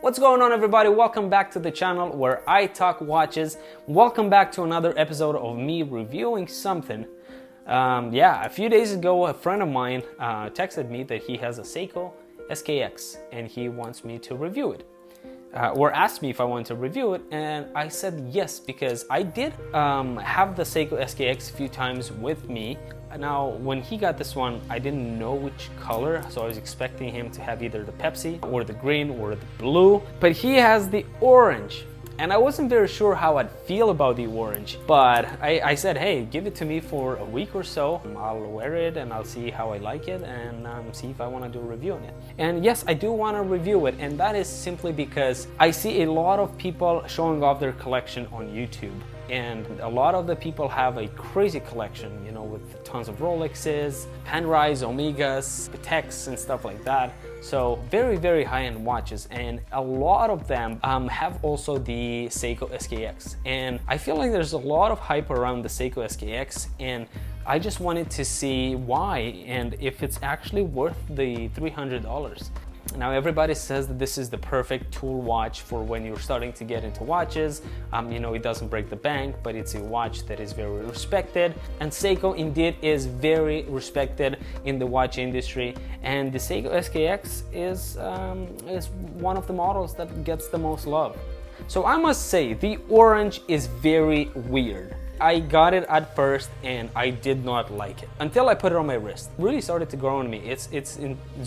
What's going on, everybody? Welcome back to the channel where I talk watches. Welcome back to another episode of me reviewing something. A few days ago a friend of mine texted me that he has a Seiko SKX and he wants me to review it. Or asked me if I wanted to review it, and I said yes, because I did have the Seiko SKX a few times with me. Now, when he got this one, I didn't know which color, so I was expecting him to have either the Pepsi or the green or the blue, but he has the orange. And I wasn't very sure how I'd feel about the orange, but I said, hey, give it to me for a week or so. I'll wear it and I'll see how I like it and see if I want to do a review on it. And yes, I do want to review it, and that is simply because I see a lot of people showing off their collection on YouTube. And a lot of the people have a crazy collection, you know, with tons of Rolexes, Panerais, Omegas, Pateks, and stuff like that. So very, very high-end watches, and a lot of them have also the Seiko SKX. And I feel like there's a lot of hype around the Seiko SKX, and I just wanted to see why and if it's actually worth the $300. Now, everybody says that this is the perfect tool watch for when you're starting to get into watches. You know, it doesn't break the bank, but it's a watch that is very respected. And Seiko indeed is very respected in the watch industry. And the Seiko SKX is one of the models that gets the most love. So I must say, the orange is very weird. I got it at first and I did not like it until I put it on my wrist. It really started to grow on me. It's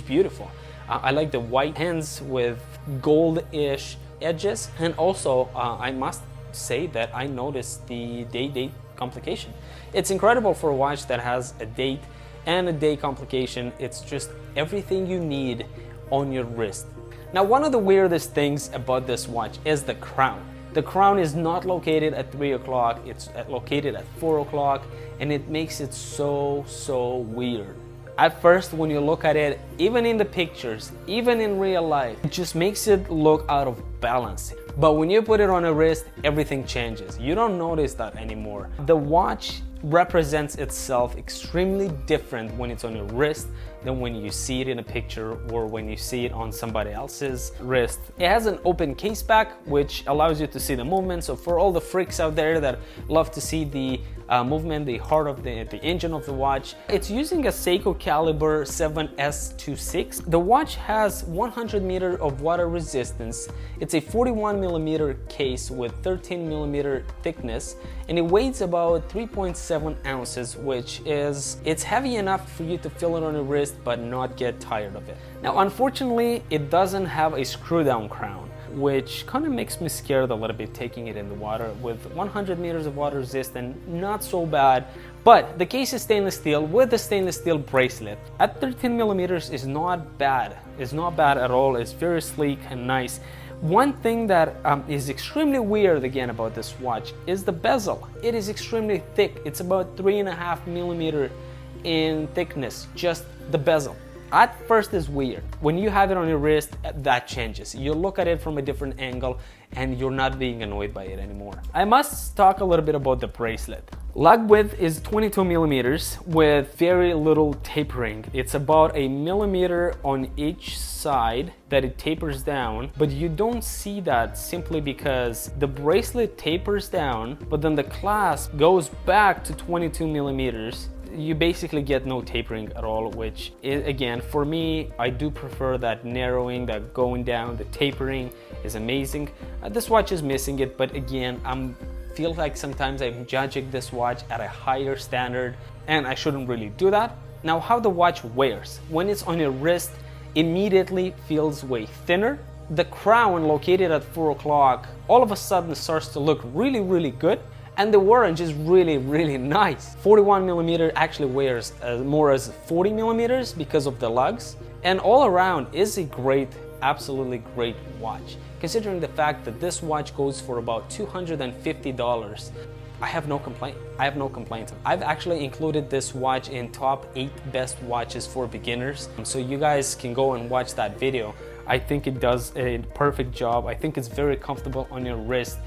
beautiful. I like the white hands with gold-ish edges, and also I must say that I noticed the date complication. It's incredible for a watch that has a date and a day complication. It's just everything you need on your wrist. Now, one of the weirdest things about this watch is the crown. The crown is not located at 3 o'clock, it's located at 4 o'clock, and it makes it so weird. At first, when you look at it, even in the pictures, even in real life, it just makes it look out of balance. But when you put it on a wrist, everything changes. You don't notice that anymore. The watch represents itself extremely different when it's on your wrist than when you see it in a picture or when you see it on somebody else's wrist. It has an open case back, which allows you to see the movement. So for all the freaks out there that love to see the movement, the heart of the engine of the watch, it's using a Seiko caliber 7S26. The watch has 100 meter of water resistance. It's a 41 millimeter case with 13 millimeter thickness, and it weighs about 3.7 ounces, which is, it's heavy enough for you to feel it on your wrist but not get tired of it. Now, unfortunately, it doesn't have a screw down crown, which kind of makes me scared a little bit taking it in the water. With 100 meters of water resistance, not so bad. But the case is stainless steel with the stainless steel bracelet. At 13 millimeters is not bad. It's not bad at all. It's very sleek and nice. One thing that is extremely weird again about this watch is the bezel. It is extremely thick. It's about 3.5 millimeter in thickness, just the bezel. At first it's weird. When you have it on your wrist, that changes. You look at it from a different angle and you're not being annoyed by it anymore. I must talk a little bit about the bracelet. Lug width is 22 millimeters with very little tapering. It's about a millimeter on each side that it tapers down, but you don't see that simply because the bracelet tapers down, but then the clasp goes back to 22 millimeters. You basically get no tapering at all, which is, again, for me, I do prefer that narrowing, that going down. The tapering is amazing. This watch is missing it, but again, feel like sometimes I'm judging this watch at a higher standard, and I shouldn't really do that. Now, how the watch wears. When it's on your wrist, immediately feels way thinner. The crown located at 4 o'clock all of a sudden starts to look really good. And the orange is really nice. 41 millimeter actually wears more as 40 millimeters because of the lugs. And all around is a great, absolutely great watch. Considering the fact that this watch goes for about $250, I have no complaint. I have no complaints. I've actually included this watch in top 8 best watches for beginners. So you guys can go and watch that video. I think it does a perfect job. I think it's very comfortable on your wrist.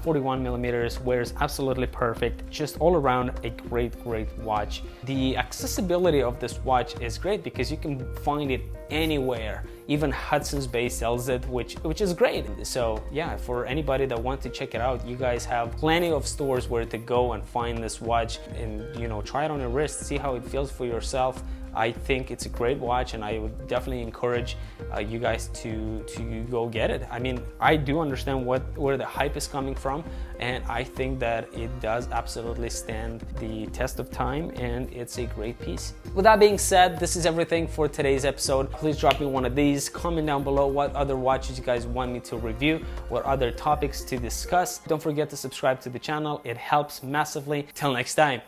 41 millimeters, wears absolutely perfect. Just all around a great watch. The accessibility of this watch is great because you can find it anywhere. Even Hudson's Bay sells it, which is great. So yeah, for anybody that wants to check it out, you guys have plenty of stores where to go and find this watch and, you know, try it on your wrist, see how it feels for yourself. I think it's a great watch, and I would definitely encourage you guys to go get it. I mean, I do understand where the hype is coming from, and I think that it does absolutely stand the test of time, and it's a great piece. With that being said, this is everything for today's episode. Please drop me one of these. Comment down below what other watches you guys want me to review, what other topics to discuss. Don't forget to subscribe to the channel. It helps massively. Till next time.